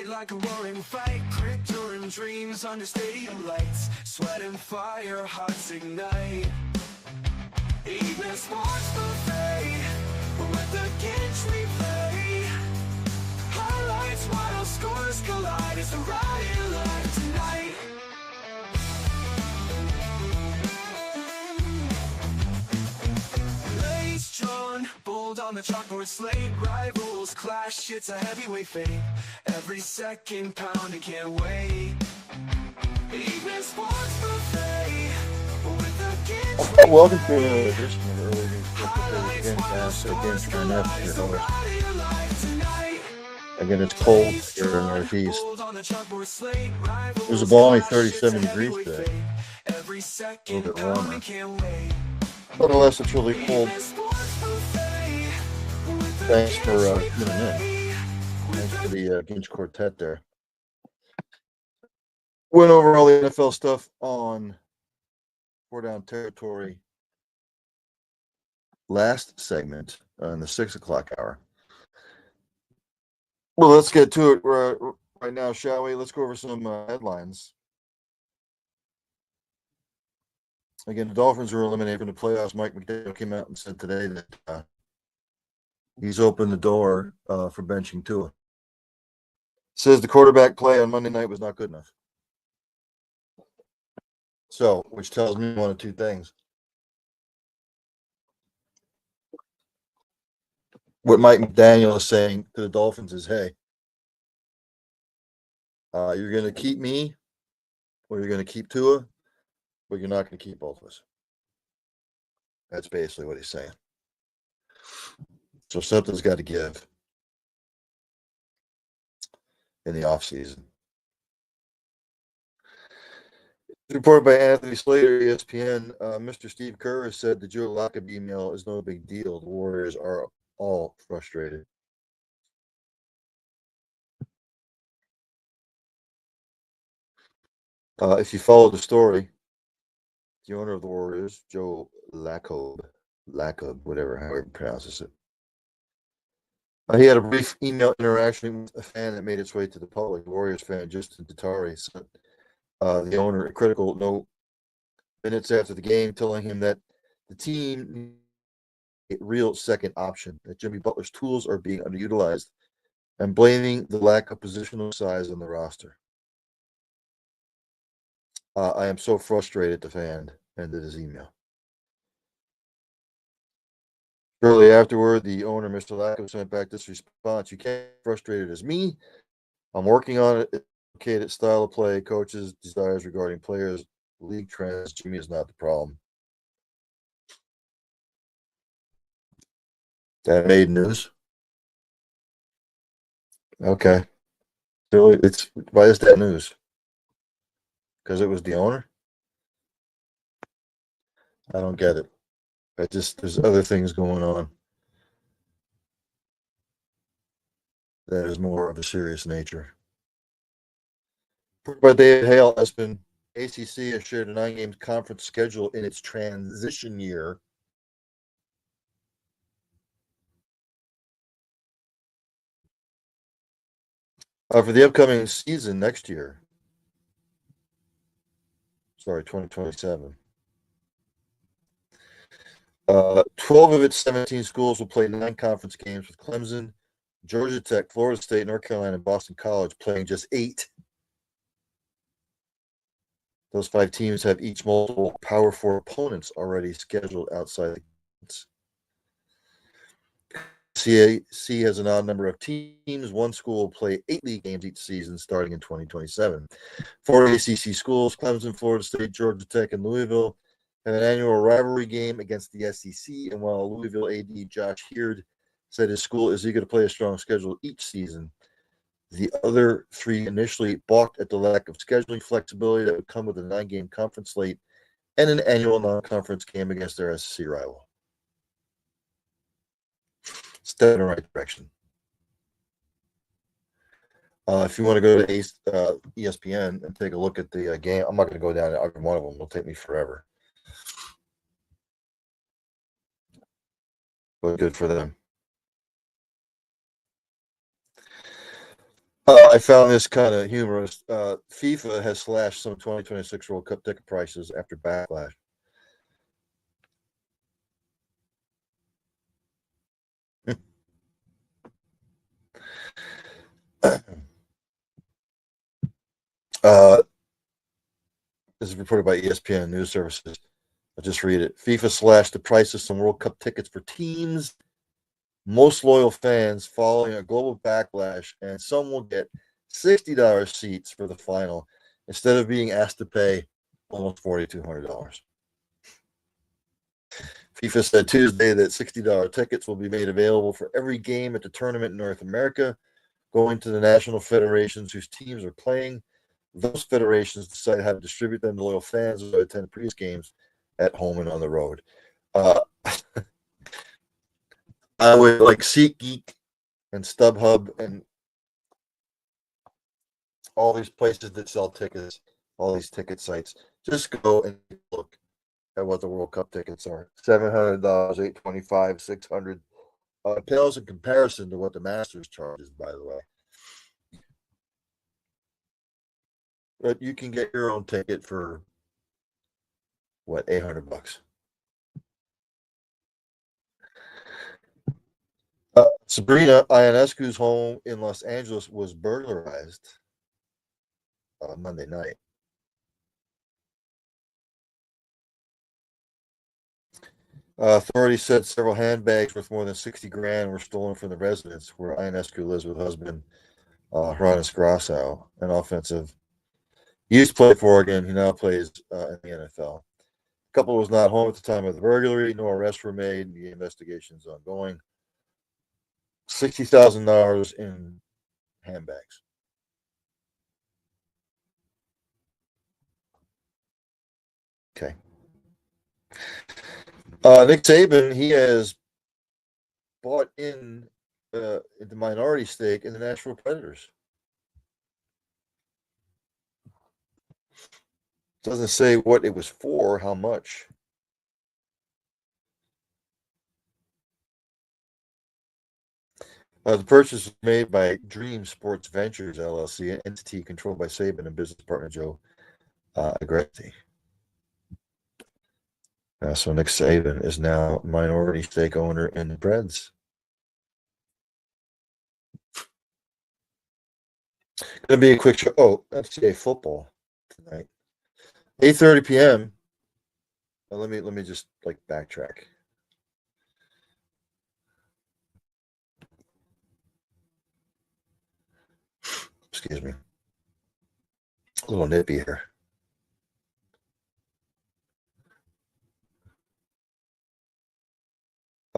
like a roaring fight, crypto dreams under stadium lights, sweat and fire, hearts ignite. Evening sports buffet, with the Ginch we play. Highlights, wild scores collide, it's a riot live tonight. Blades drawn, bold on the chalkboard slate, rivals clash, it's a heavyweight fate. Every second pounding, can't wait. Evening sports buffet, with the Ginch we Welcome to play. another edition of Early Again, turn up your host. Again, it's cold here in the Northeast. It was a balmy 37 degrees today. A little bit warmer. Nonetheless, it's really cold. Thanks for tuning in. Thanks for the Ginch Quartet there. Went over all the NFL stuff on 4 Down Territory last segment in the 6 o'clock hour. Well, let's get to it right now, shall we? Let's go over some headlines. Again, the Dolphins were eliminated from the playoffs. Mike McDaniel came out and said today that he's opened the door for benching Tua. Says the quarterback play on Monday night was not good enough. So, which tells me one of two things. What Mike McDaniel is saying to the Dolphins is, hey, you're going to keep me or you're going to keep Tua, but you're not going to keep both of us. That's basically what he's saying. So something's got to give in the offseason. Reported by Anthony Slater, ESPN, Mr. Steve Kerr has said the Joe Lockup email is no big deal. The Warriors are all frustrated. If you follow the story, the owner of the Warriors, Joe Lacob, whatever, however he pronounces it, he had a brief email interaction with a fan that made its way to the public. The Warriors fan, Justin Titari, sent the owner a critical note minutes after the game telling him that the team needs a real second option, that Jimmy Butler's tools are being underutilized, and blaming the lack of positional size on the roster. I am so frustrated, the fan ended his email. Shortly afterward, the owner, Mr. Lacko, sent back this response: "You can't be frustrated as me. I'm working on it. Educated style of play, coaches' desires regarding players, league trends. Jimmy is not the problem." That made news. Okay. So why is that news? Because it was the owner? I don't get it. There's other things going on that is more of a serious nature. By David Hale, ESPN, ACC has shared a 9-game conference schedule in its transition year. For the upcoming season next year. Sorry, 2027. 12 of its 17 schools will play 9 conference games, with Clemson, Georgia Tech, Florida State, North Carolina, and Boston College playing just 8. Those 5 teams have each multiple Power 4 opponents already scheduled outside the conference. CAC has an odd number of teams. One school will play 8 league games each season starting in 2027. 4 ACC schools, Clemson, Florida State, Georgia Tech, and Louisville, have an annual rivalry game against the SEC. And while Louisville AD Josh Heird said his school is eager to play a strong schedule each season, the other 3 initially balked at the lack of scheduling flexibility that would come with a 9-game conference slate and an annual non-conference game against their SEC rival. Step in the right direction. If you want to go to ESPN and take a look at the game, I'm not going to go down to every one of them. It'll take me forever. But good for them. I found this kind of humorous. FIFA has slashed some 2026 World Cup ticket prices after backlash. uh, this is reported by ESPN News Services. I'll just read it. FIFA slashed the price of some World Cup tickets for teams' most loyal fans following a global backlash, and some will get $60 seats for the final instead of being asked to pay almost $4,200. FIFA said Tuesday that $60 tickets will be made available for every game at the tournament in North America, going to the national federations whose teams are playing. Those federations decide how to distribute them to loyal fans who attend previous games at home and on the road. Uh, I would like SeatGeek and StubHub and all these places that sell tickets, all these ticket sites. Just go and look at what the World Cup tickets are. $700, $825, $600. It pales in comparison to what the Masters charges, by the way. But you can get your own ticket for what, $800. Sabrina Ionescu's home in Los Angeles was burglarized Monday night. Authorities said several handbags worth more than 60 grand were stolen from the residence where Ionescu lives with husband Hronis Grasso, an offensive. He used to play for Oregon. He now plays in the NFL. The couple was not home at the time of the burglary. No arrests were made. The investigation is ongoing. $60,000 in handbags. Okay. Nick Saban, he has bought in the minority stake in the Nashville Predators. Doesn't say what it was for, how much. The purchase was made by Dream Sports Ventures LLC, an entity controlled by Saban and business partner Joe Agretti. So Nick Saban is now minority stake owner in the Preds. Gonna be a quick show. Oh, NCAA football tonight, 8:30 p.m. Let me just like backtrack. Excuse me, a little nippy here.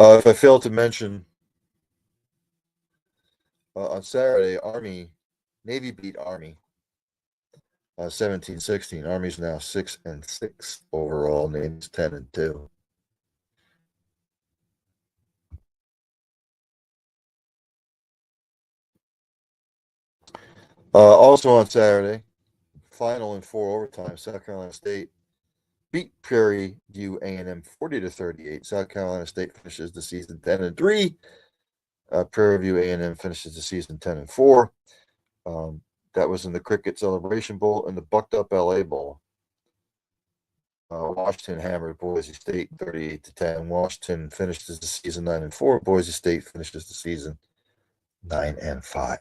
If I fail to mention, on Saturday, Navy beat Army 17-16. Army's now 6-6 overall. Navy's 10-2. Also on Saturday, final in 4 overtime, South Carolina State beat Prairie View A&M 40-38. South Carolina State finishes the season 10-3. Prairie View A&M finishes the season 10-4. That was in the Cricket Celebration Bowl and the Bucked Up LA Bowl. Washington hammered Boise State 38-10. Washington finishes the season 9-4. Boise State finishes the season 9-5.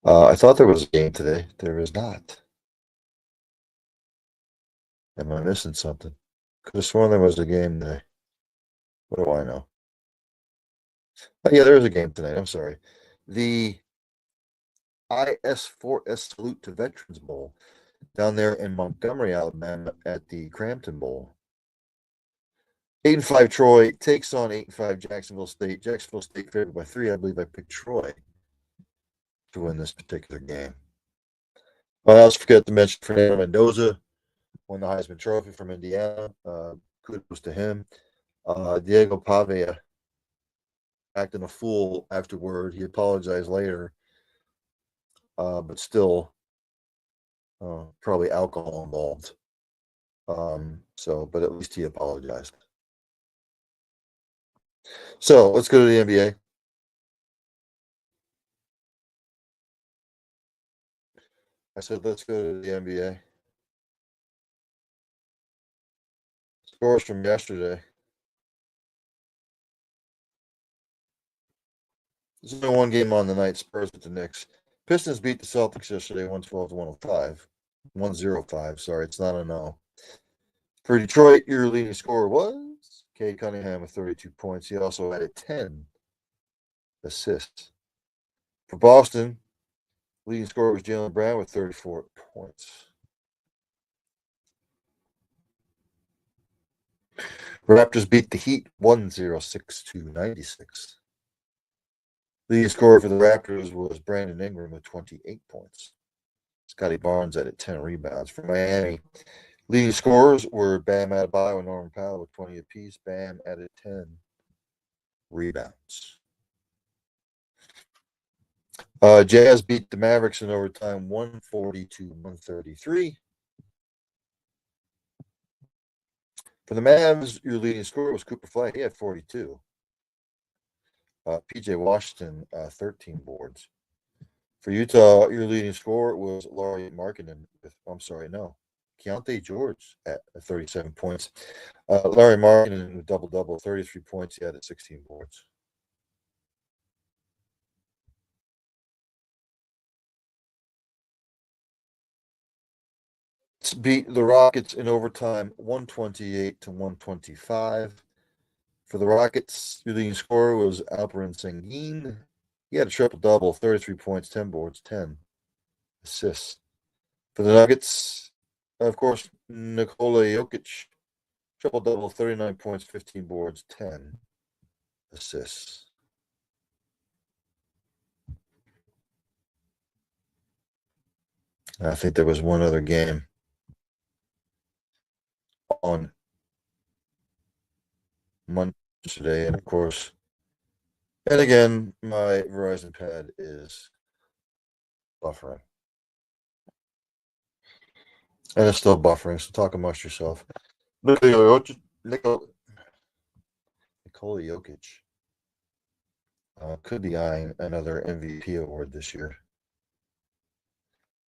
I thought there was a game today. There is not. Am I missing something? Could have sworn there was a game today. What do I know? Oh, yeah, there is a game tonight. I'm sorry. The IS4S Salute to Veterans Bowl down there in Montgomery, Alabama at the Crampton Bowl. 8-5 Troy takes on 8-5 Jacksonville State. Jacksonville State favored by 3. I believe I picked Troy to win this particular game. I also forgot to mention Fernando Mendoza won the Heisman Trophy from Indiana. Kudos to him. Diego Pavia acting a fool afterward. He apologized later, but still probably alcohol involved. But at least he apologized. So let's go to the NBA. I said, let's go to the NBA. Scores from yesterday. There's only one game on the night. Spurs at the Knicks. Pistons beat the Celtics yesterday, 112 to 105. 105, sorry, it's not a no. For Detroit, your leading scorer was Kay Cunningham with 32 points. He also added 10 assists. For Boston, leading scorer was Jaylen Brown with 34 points. Raptors beat the Heat 106 to 96. Leading scorer for the Raptors was Brandon Ingram with 28 points. Scotty Barnes added 10 rebounds. For Miami, leading scorers were Bam Adebayo and Norman Powell with 20 apiece. Bam added 10 rebounds. Jazz beat the Mavericks in overtime 140 to 133. For the Mavs, your leading scorer was Cooper Flight. He had 42. PJ Washington, 13 boards. For Utah, your leading scorer was Laurie Markkinen with, Keontae George at 37 points. Larry Markkinen with double-double, 33 points. He had 16 boards. Beat the Rockets in overtime 128 to 125. For the Rockets, your leading scorer was Alperen Sengun. He had a triple-double, 33 points, 10 boards, 10 assists. For the Nuggets, of course, Nikola Jokic, triple-double, 39 points, 15 boards, 10 assists. I think there was one other game on Monday today, and of course, and again, my Verizon pad is buffering. And it's still buffering, so talk amongst yourself. Nikola Jokic could be eyeing another MVP award this year.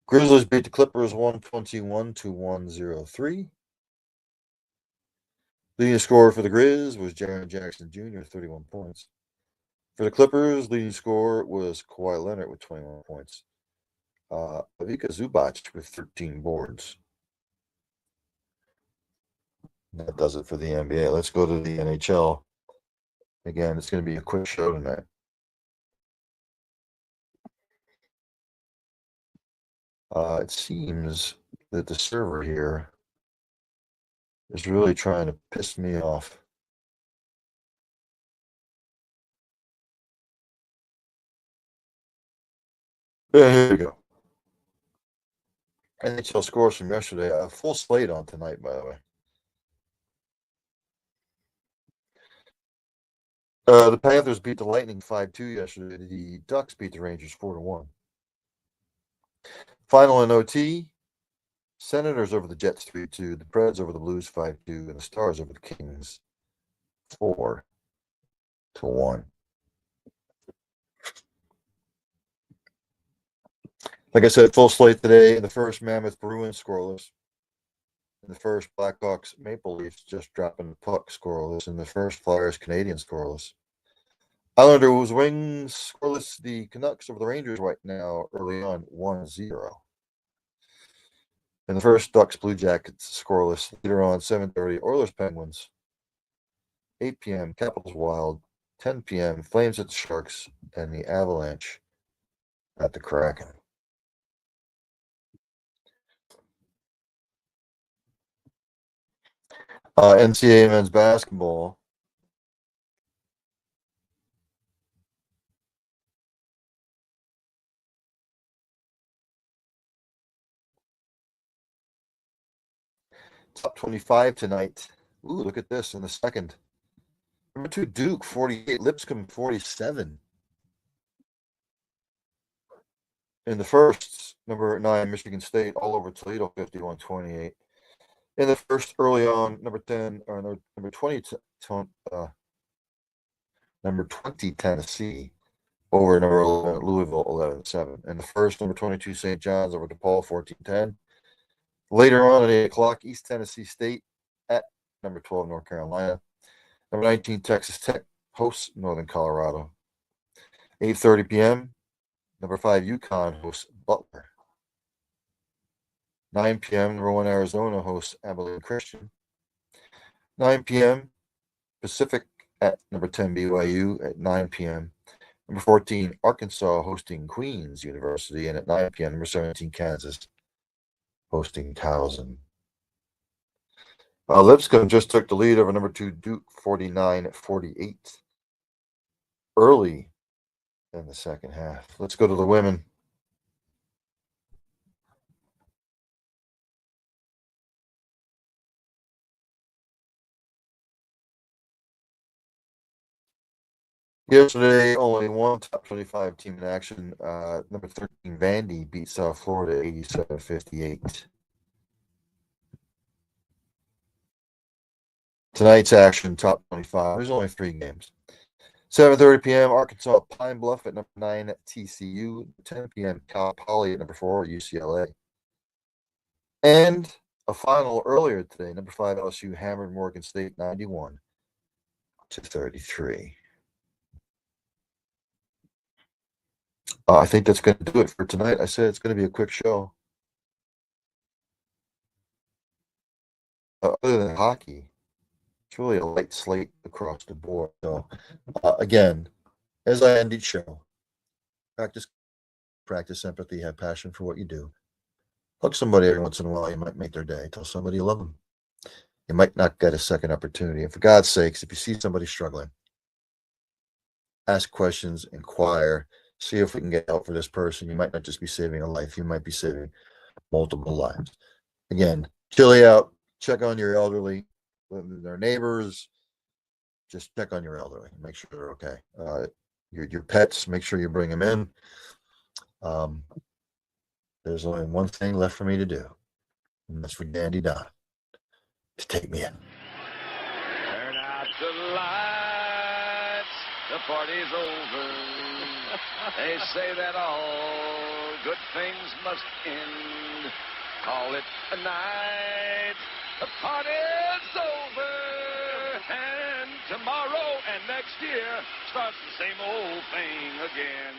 Grizzlies beat the Clippers 121 to 103. Leading scorer for the Grizz was Jaren Jackson Jr., 31 points. For the Clippers, leading scorer was Kawhi Leonard with 21 points. Ivica Zubac with 13 boards. That does it for the NBA. Let's go to the NHL. Again, it's going to be a quick show tonight. It seems that the server here is really trying to piss me off. Yeah, here we go. NHL scores from yesterday. A full slate on tonight, by the way. The Panthers beat the Lightning 5-2 yesterday. The Ducks beat the Rangers 4-1. Final in OT, Senators over the Jets 3-2, the Preds over the Blues 5-2, and the Stars over the Kings 4-1. Like I said, full slate today. In the first, Mammoth Bruins scoreless. In the first, Blackhawks Maple Leafs just dropping the puck scoreless. In the first, Flyers Canadiens scoreless. Islanders Wings scoreless. The Canucks over the Rangers right now early on 1-0. In the first, Ducks Blue Jackets scoreless. Later on 7:30, Oilers Penguins. 8 p.m. Capitals Wild. 10 p.m. Flames at the Sharks, and the Avalanche at the Kraken. NCAA men's basketball. Top 25 tonight. Ooh, look at this in the second. Number 2, Duke, 48. Lipscomb, 47. In the first, number 9, Michigan State, all over Toledo, 51-28. In the first, early on, number 10, or number 20, number 20, Tennessee, over number 11, Louisville, 11-7. And the first, number 22, St. John's, over DePaul, 14-10. Later on at 8 o'clock, East Tennessee State at number 12, North Carolina. Number 19, Texas Tech hosts Northern Colorado. 8:30 p.m., number 5, UConn hosts Butler. 9 p.m., number 1, Arizona hosts Abilene Christian. 9 p.m., Pacific at number 10, BYU at 9 p.m. Number 14, Arkansas hosting Queens University. And at 9 p.m., number 17, Kansas hosting Towson. Lipscomb just took the lead over number 2, Duke, 49-48. Early in the second half. Let's go to the women. Yesterday, only one top 25 team in action. Number 13, Vandy beat South Florida 87-58. Tonight's action, top 25. There's only 3 games. 7:30 p.m., Arkansas Pine Bluff at number 9, TCU. 10 p.m., Cal Poly at number 4, UCLA. And a final earlier today, number 5, LSU hammered Morgan State 91-33. I think that's going to do it for tonight. I said it's going to be a quick show. Other than hockey, it's really a light slate across the board. So, again, as I end each show, practice empathy, have passion for what you do. Hug somebody every once in a while. You might make their day. Tell somebody you love them. You might not get a second opportunity. And for God's sakes, if you see somebody struggling, ask questions, inquire, see if we can get help for this person. You might not just be saving a life. You might be saving multiple lives. Again, chilly out. Check on your elderly, their neighbors. Just check on your elderly. Make sure they're okay. Your pets, make sure you bring them in. There's only one thing left for me to do, and that's for Dandy Don to take me in. Turn out the lights, the party's over. They say that all good things must end. Call it a night, the party's over. And tomorrow and next year starts the same old thing again.